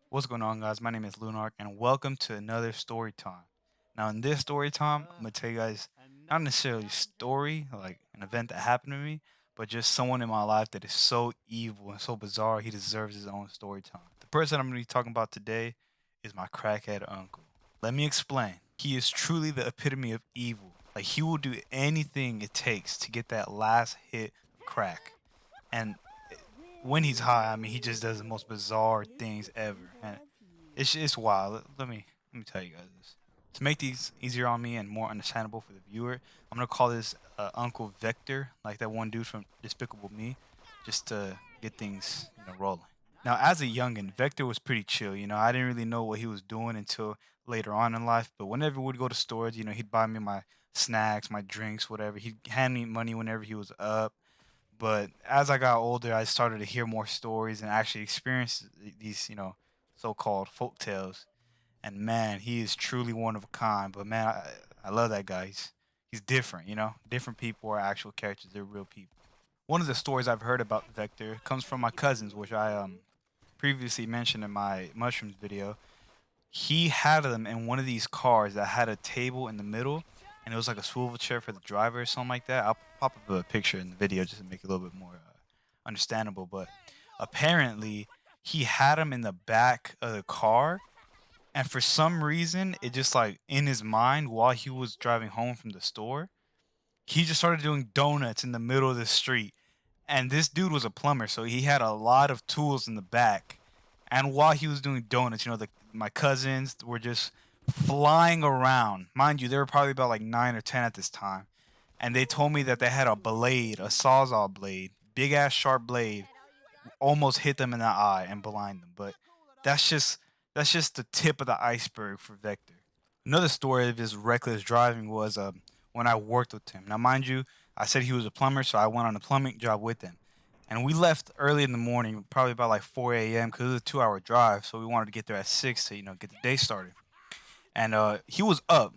What's going on, guys? My name is Lunark, and welcome to another story time. Now, in this story time, I'm gonna tell you guys not necessarily a story, like an event that happened to me, but just someone in my life that is so evil and so bizarre. He deserves his own story time. The person I'm gonna be talking about today is my crackhead uncle. Let me explain. He is truly the epitome of evil. Like he will do anything it takes to get that last hit of crack, and when he's high, I mean, he just does the most bizarre things ever, and it's wild. Let me tell you guys this. To make these easier on me and more understandable for the viewer, I'm gonna call this Uncle Vector, like that one dude from Despicable Me, just to get things rolling. Now, as a youngin, Vector was pretty chill. I didn't really know what he was doing until later on in life. But whenever we'd go to stores, he'd buy me my snacks, my drinks, whatever. He'd hand me money whenever he was up. But as I got older, I started to hear more stories and actually experience these, so-called folk tales. And man, he is truly one of a kind. But man, I love that guy. He's different, Different people are actual characters. They're real people. One of the stories I've heard about Vector comes from my cousins, which I previously mentioned in my mushrooms video. He had them in one of these cars that had a table in the middle, and it was like a swivel chair for the driver or something like that. I'll pop up a picture in the video just to make it a little bit more understandable. But apparently, he had him in the back of the car, and for some reason, it just like in his mind while he was driving home from the store, he just started doing donuts in the middle of the street. And this dude was a plumber, so he had a lot of tools in the back. And while he was doing donuts, my cousins were just flying around. Mind you, they were probably about like 9 or 10 at this time. And they told me that they had a blade, a sawzall blade, big ass sharp blade, almost hit them in the eye and blind them. But that's just that's just the tip of the iceberg for Vector. Another story of his reckless driving was when I worked with him. Now, mind you, I said he was a plumber, so I went on a plumbing job with him. And we left early in the morning, probably about like 4 a.m. because it was a 2 hour drive. So we wanted to get there at 6 to, get the day started. And he was up,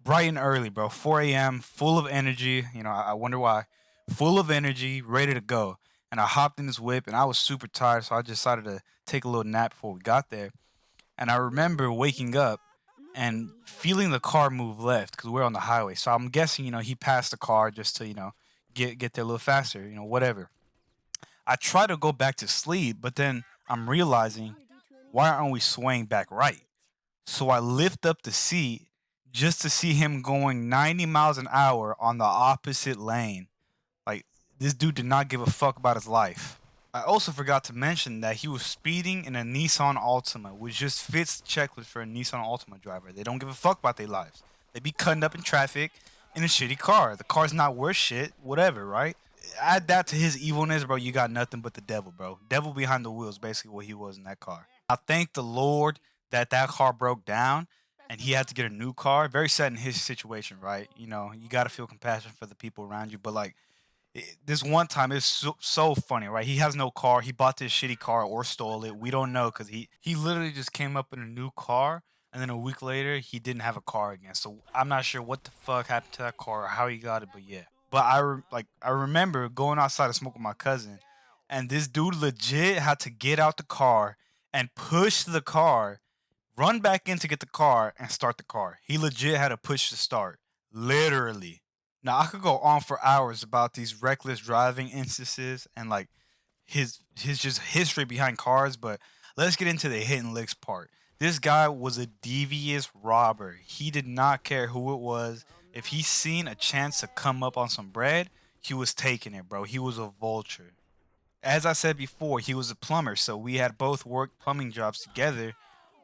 bright and early, bro. 4 a.m., full of energy. I wonder why. Full of energy, ready to go. And I hopped in his whip, and I was super tired, so I decided to take a little nap before we got there. And I remember waking up and feeling the car move left because we're on the highway. So I'm guessing, he passed the car just to, get there a little faster, whatever. I try to go back to sleep, but then I'm realizing why aren't we swaying back right? So I lift up the seat just to see him going 90 miles an hour on the opposite lane. Like, this dude did not give a fuck about his life. I also forgot to mention that he was speeding in a Nissan Altima, which just fits the checklist for a Nissan Altima driver. They don't give a fuck about their lives. They be cutting up in traffic in a shitty car. The car's not worth shit, whatever, right? Add that to his evilness, bro. You got nothing but the devil, bro. Devil behind the wheels, basically what he was in that car. I thank the Lord that that car broke down and he had to get a new car. Very sad in his situation, right? You got to feel compassion for the people around you, but like this one time it's so funny, right? He has no car. He bought this shitty car or stole it. We don't know because he literally just came up in a new car, and then a week later he didn't have a car again. So I'm not sure what the fuck happened to that car or how he got it, but yeah. But I remember going outside to smoke with my cousin, and this dude legit had to get out the car and push the car, run back in to get the car and start the car. He legit had to push the start, literally. Now I could go on for hours about these reckless driving instances and like his just history behind cars, but let's get into the hit and licks part. This guy was a devious robber. He did not care who it was. If he seen a chance to come up on some bread, he was taking it, bro. He was a vulture. As I said before, he was a plumber, so we had both worked plumbing jobs together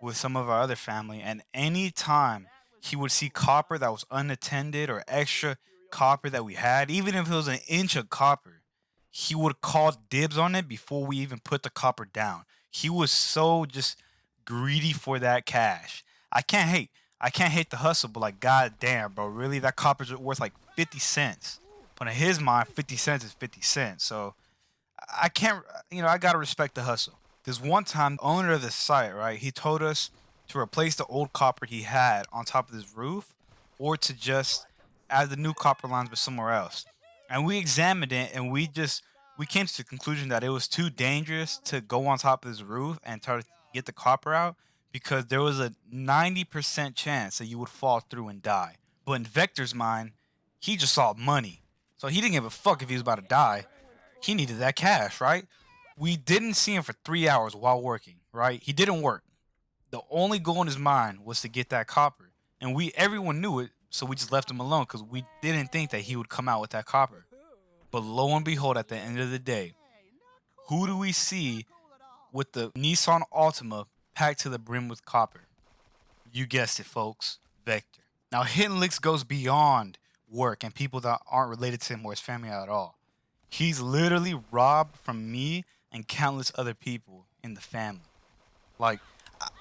with some of our other family. And any time he would see copper that was unattended or extra copper that we had, even if it was an inch of copper, he would call dibs on it before we even put the copper down. He was so just greedy for that cash. I can't hate. I can't hate the hustle, but like, god damn, bro, really, that copper's worth like 50 cents. But in his mind, 50 cents is 50 cents. So I can't, I gotta respect the hustle. There's one time, the owner of the site, right, he told us to replace the old copper he had on top of his roof or to just add the new copper lines but somewhere else. And we examined it and we came to the conclusion that it was too dangerous to go on top of his roof and try to get the copper out because there was a 90% chance that you would fall through and die. But in Vector's mind, he just saw money. So he didn't give a fuck if he was about to die. He needed that cash, right? We didn't see him for 3 hours while working, right? He didn't work. The only goal in his mind was to get that copper. And everyone knew it, so we just left him alone because we didn't think that he would come out with that copper. But lo and behold, at the end of the day, who do we see with the Nissan Altima packed to the brim with copper? You guessed it, folks. Vector. Now, Hidden Licks goes beyond work and people that aren't related to him or his family at all. He's literally robbed from me and countless other people in the family. Like,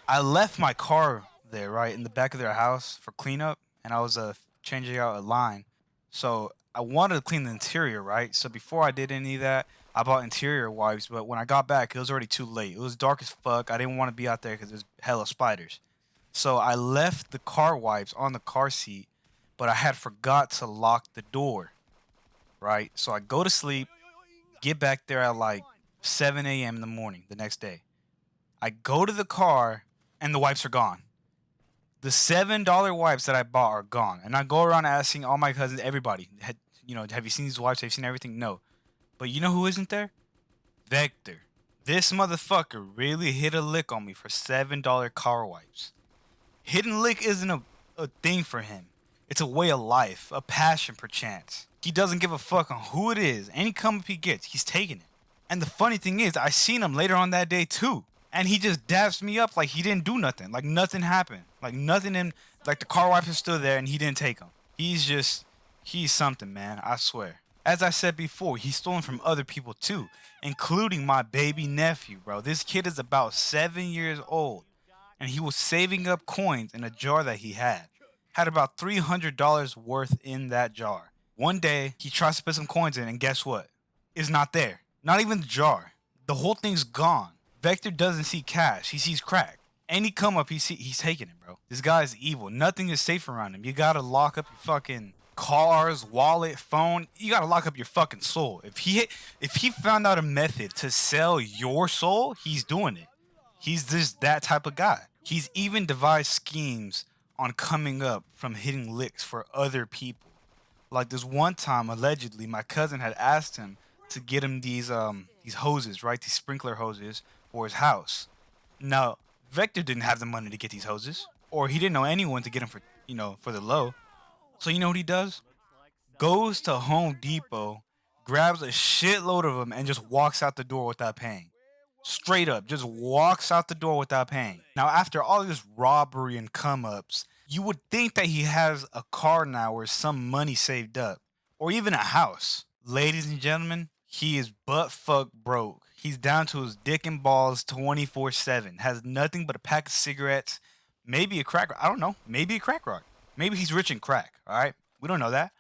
I left my car there, right, in the back of their house for cleanup, and I was changing out a line. So I wanted to clean the interior, right? So before I did any of that, I bought interior wipes, but when I got back, it was already too late. It was dark as fuck. I didn't want to be out there because there's hella spiders. So I left the car wipes on the car seat, but I had forgot to lock the door, right? So I go to sleep, get back there at like 7 a.m. in the morning the next day. I go to the car, and the wipes are gone. The $7 wipes that I bought are gone. And I go around asking all my cousins, everybody, have you seen these wipes? Have you seen everything? No. But you know who isn't there? Vector. This motherfucker really hit a lick on me for $7 car wipes. Hidden Lick isn't a thing for him. It's a way of life, a passion perchance. He doesn't give a fuck on who it is. Any come up he gets, he's taking it. And the funny thing is, I seen him later on that day too. And he just daps me up like he didn't do nothing. Like nothing happened. Like nothing like the car wipes are still there and he didn't take them. He's something, man. I swear. As I said before, he's stolen from other people too, including my baby nephew, bro. This kid is about 7 years old. And he was saving up coins in a jar that he had. Had about $300 worth in that jar. One day, he tries to put some coins in and guess what? It's not there. Not even the jar. The whole thing's gone. Vector doesn't see cash. He sees crack. Any come up he's taking it, bro. This guy is evil. Nothing is safe around him. You gotta lock up your fucking cars, wallet, phone. You gotta lock up your fucking soul. If he found out a method to sell your soul, he's doing it. He's just that type of guy. He's even devised schemes on coming up from hitting licks for other people. Like this one time, allegedly, my cousin had asked him to get him these hoses, right? These sprinkler hoses for his house. Now, Vector didn't have the money to get these hoses, or he didn't know anyone to get them for the low. So you know what he does? Goes to Home Depot, grabs a shitload of them, and just walks out the door without paying. Straight up, just walks out the door without paying. Now, after all this robbery and come-ups, you would think that he has a car now or some money saved up, or even a house. Ladies and gentlemen, he is butt-fuck broke. He's down to his dick and balls 24/7. Has nothing but a pack of cigarettes, maybe a crack. I don't know. Maybe a crack rock. Maybe he's rich in crack. All right, we don't know that.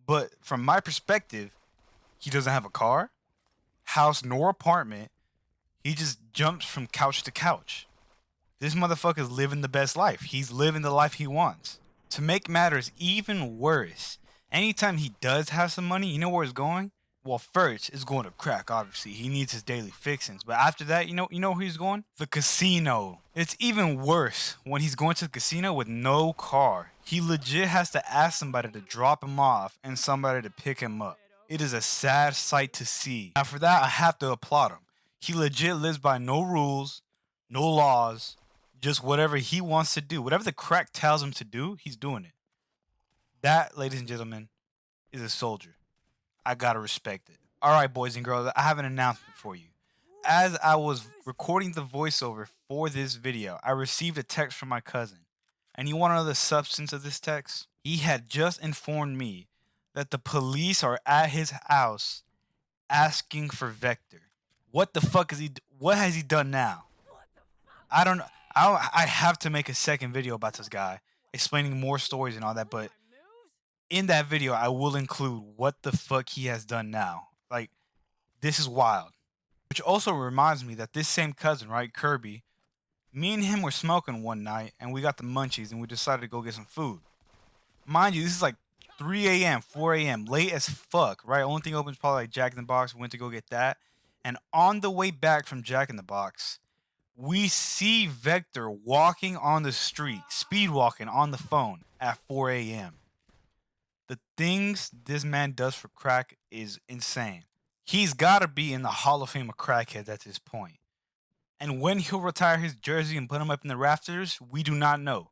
But from my perspective, he doesn't have a car, house, nor apartment. He just jumps from couch to couch. This motherfucker's living the best life. He's living the life he wants. To make matters even worse, anytime he does have some money, you know where it's going? Well, first, it's going to crack, obviously. He needs his daily fixings. But after that, you know where he's going? The casino. It's even worse when he's going to the casino with no car. He legit has to ask somebody to drop him off and somebody to pick him up. It is a sad sight to see. Now, for that, I have to applaud him. He legit lives by no rules, no laws, just whatever he wants to do. Whatever the crack tells him to do, he's doing it. That, ladies and gentlemen, is a soldier. I gotta respect it. All right, boys and girls, I have an announcement for you. As I was recording the voiceover for this video, I received a text from my cousin. And you want to know the substance of this text? He had just informed me that the police are at his house asking for Vector. What the fuck what has he done now? I don't know. I have to make a second video about this guy, explaining more stories and all that, but in that video, I will include what the fuck he has done now. Like, this is wild. Which also reminds me that this same cousin, right, Kirby, me and him were smoking one night, and we got the munchies, and we decided to go get some food. Mind you, this is like 3 a.m., 4 a.m., late as fuck, right? Only thing open is probably like Jack in the Box. We went to go get that. And on the way back from Jack in the Box, We see Vector walking on the street, speed walking on the phone at 4 a.m. The things this man does for crack is insane. He's got to be in the Hall of Fame of crackheads at this point. And when he'll retire his jersey and put him up in the rafters, we do not know.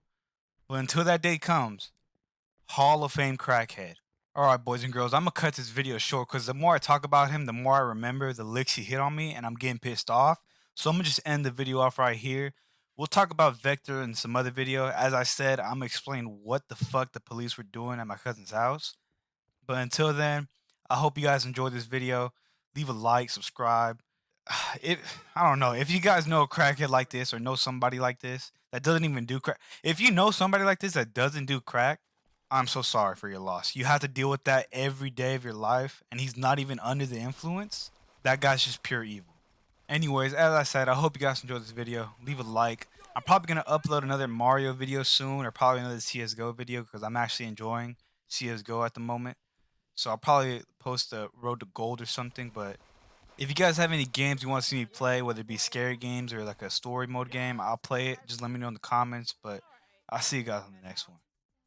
But until that day comes, Hall of Fame crackhead. Alright, boys and girls, I'm gonna cut this video short because the more I talk about him, the more I remember the licks he hit on me, and I'm getting pissed off. So I'm gonna just end the video off right here. We'll talk about Vector in some other video. As I said, I'm gonna explain what the fuck the police were doing at my cousin's house. But until then, I hope you guys enjoyed this video. Leave a like, subscribe. I don't know if you guys know a crackhead like this or know somebody like this that doesn't even do crack. If you know somebody like this that doesn't do crack, I'm so sorry for your loss. You have to deal with that every day of your life, and he's not even under the influence. That guy's just pure evil. Anyways, as I said, I hope you guys enjoyed this video. Leave a like. I'm probably going to upload another Mario video soon, or probably another CSGO video, because I'm actually enjoying CSGO at the moment. So I'll probably post a Road to Gold or something. But if you guys have any games you want to see me play, whether it be scary games or like a story mode game, I'll play it. Just let me know in the comments. But I'll see you guys on the next one.